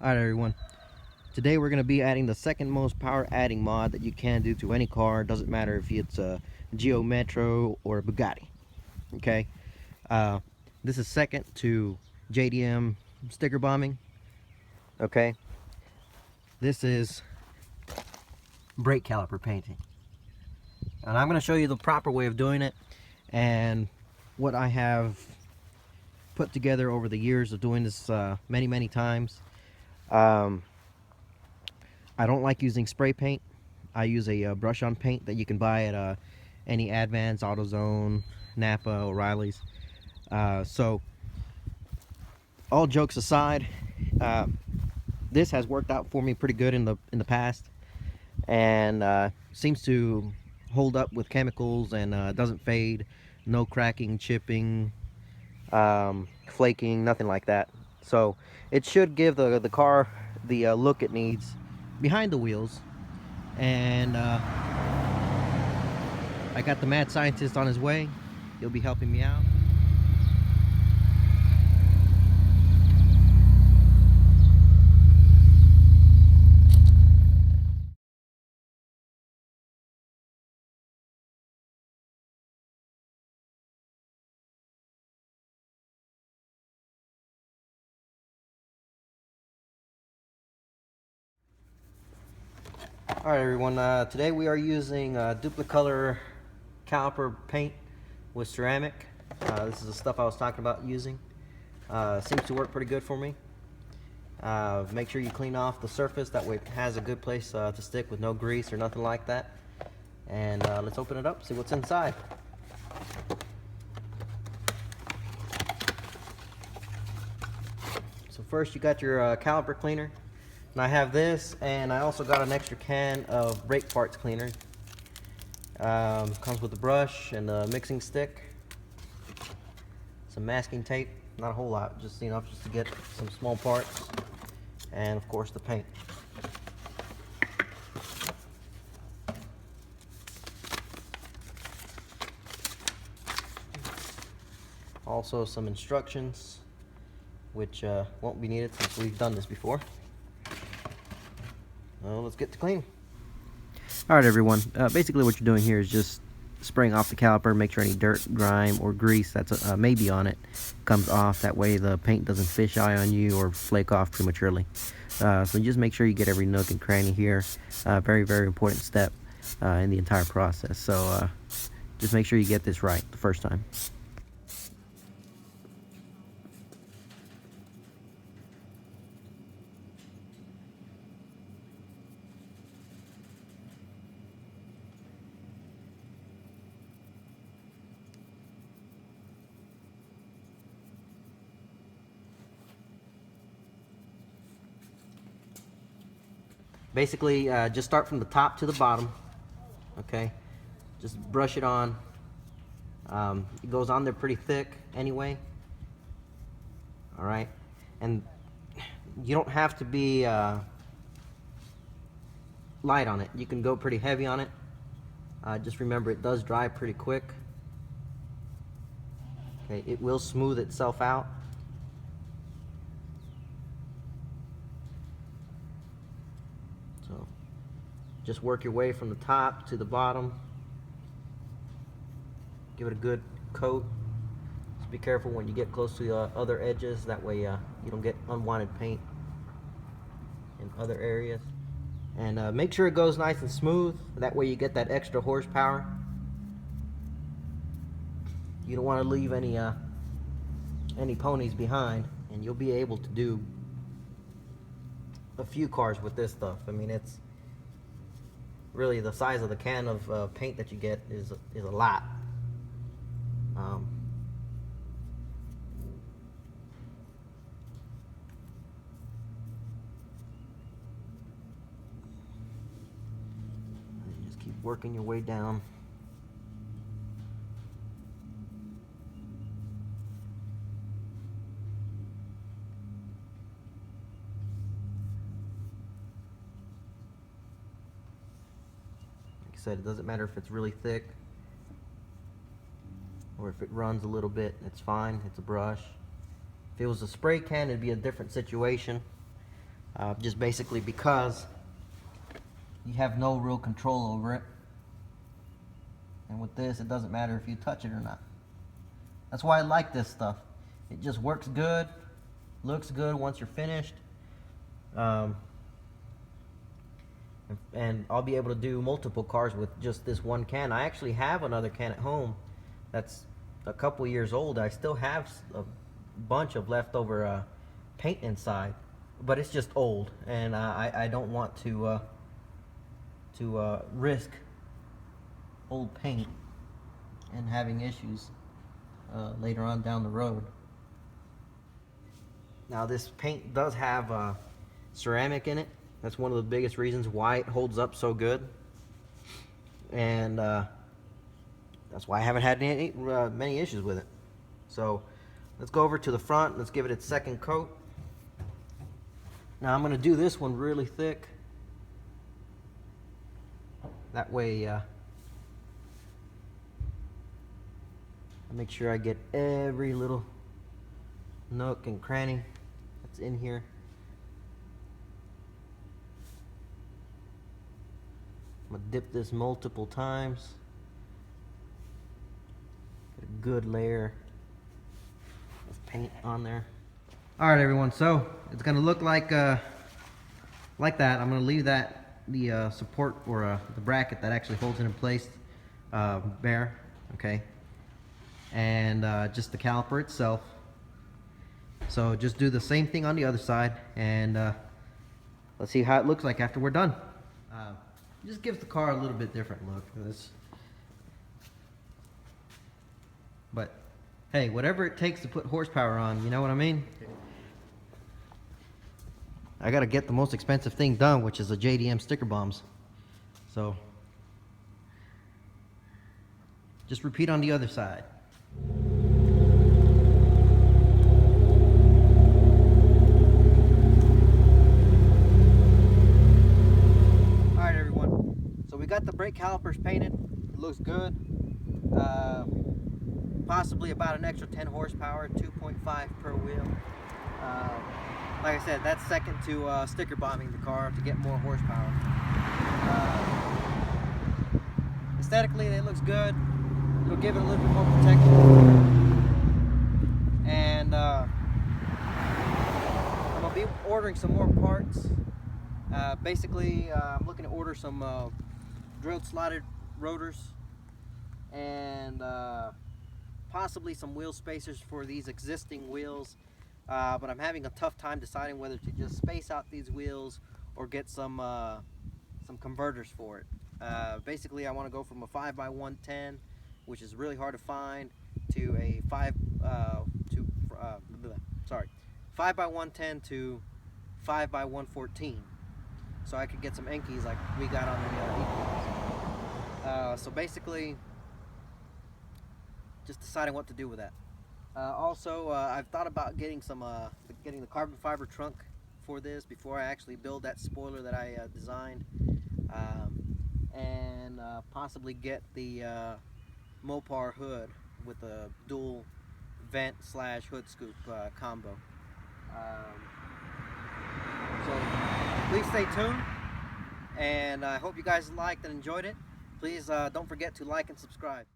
Alright everyone, today we're going to be adding the second most power adding mod that you can do to any car. Doesn't matter if it's a Geo Metro or a Bugatti. Okay, this is second to JDM sticker bombing. Okay, this is brake caliper painting. And I'm going to show you the proper way of doing it and what I have put together over the years of doing this many times. I don't like using spray paint. I use a brush on paint that you can buy at any Advance, AutoZone, Napa, O'Reilly's. So all jokes aside, this has worked out for me pretty good in the past, and seems to hold up with chemicals and doesn't fade. No cracking, chipping, flaking, nothing like that. So it should give the car the look it needs behind the wheels. And I got the mad scientist on his way. He'll be helping me out. Alright everyone, today we are using duplicolor caliper paint with ceramic. This is the stuff I was talking about using. Seems to work pretty good for me. Make sure you clean off the surface, that way it has a good place to stick with no grease or nothing like that. And let's open it up, see what's inside. So first you got your caliper cleaner. And I have this, and I also got an extra can of brake parts cleaner. Comes with a brush and a mixing stick, some masking tape, not a whole lot, just enough just to get some small parts, and of course the paint. Also some instructions, which won't be needed since we've done this before. Well, let's get to cleaning. Alright everyone, basically what you're doing here is just spraying off the caliper, make sure any dirt, grime, or grease that's maybe on it comes off. That way the paint doesn't fisheye on you or flake off prematurely. So just make sure you get every nook and cranny here. Very important step in the entire process. So just make sure you get this right the first time. Basically, just start from the top to the bottom, okay? Just brush it on. It goes on there pretty thick anyway, all right? And you don't have to be light on it. You can go pretty heavy on it. Just remember, it does dry pretty quick. Okay, it will smooth itself out. So just work your way from the top to the bottom. Give it a good coat. Just be careful when you get close to the other edges. That way you don't get unwanted paint in other areas. And make sure it goes nice and smooth. That way you get that extra horsepower. You don't want to leave any ponies behind, and you'll be able to do a few cars with this stuff. I mean, it's really the size of the can of paint that you get is a lot. You just keep working your way down. Said, it doesn't matter if it's really thick or if it runs a little bit, it's fine. It's a brush. If it was a spray can, it'd be a different situation. just basically because you have no real control over it. And with this, it doesn't matter if you touch it or not. That's why I like this stuff. It just works good, looks good once you're finished. And I'll be able to do multiple cars with just this one can. I actually have another can at home that's a couple years old. I still have a bunch of leftover paint inside, but it's just old, and I don't want to risk old paint and having issues later on down the road. Now this paint does have ceramic in it. That's one of the biggest reasons why it holds up so good, and that's why I haven't had many issues with it. So let's go over to the front. Let's give it its second coat. Now I'm going to do this one really thick. That way I make sure I get every little nook and cranny that's in here. I'm going to dip this multiple times. Get a good layer of paint on there. Alright everyone, so it's going to look like that. I'm going to leave the support or the bracket that actually holds it in place bare, okay? And just the caliper itself. So just do the same thing on the other side, and let's see how it looks like after we're done. Just gives the car a little bit different look. But hey, whatever it takes to put horsepower on, you know what I mean? I gotta get the most expensive thing done, which is the JDM sticker bombs. So just repeat on the other side. Alright everyone, so we got the brake calipers painted. It looks good. Possibly about an extra 10 horsepower, 2.5 per wheel. Like I said, that's second to sticker bombing the car to get more horsepower. Aesthetically, it looks good. It'll give it a little bit more protection. And I'm going to be ordering some more parts. Basically, I'm looking to order some drilled slotted rotors and possibly some wheel spacers for these existing wheels. But I'm having a tough time deciding whether to just space out these wheels or get some converters for it. Basically, I want to go from a 5x110, which is really hard to find, to a 5x110 to 5x114, so I could get some Enkies like we got on the Equals. So basically, just deciding what to do with that. Also, I've thought about getting the carbon fiber trunk for this before I actually build that spoiler that I designed, and possibly get the Mopar hood with a dual vent / hood scoop combo. So please stay tuned, and I hope you guys liked and enjoyed it. Please don't forget to like and subscribe.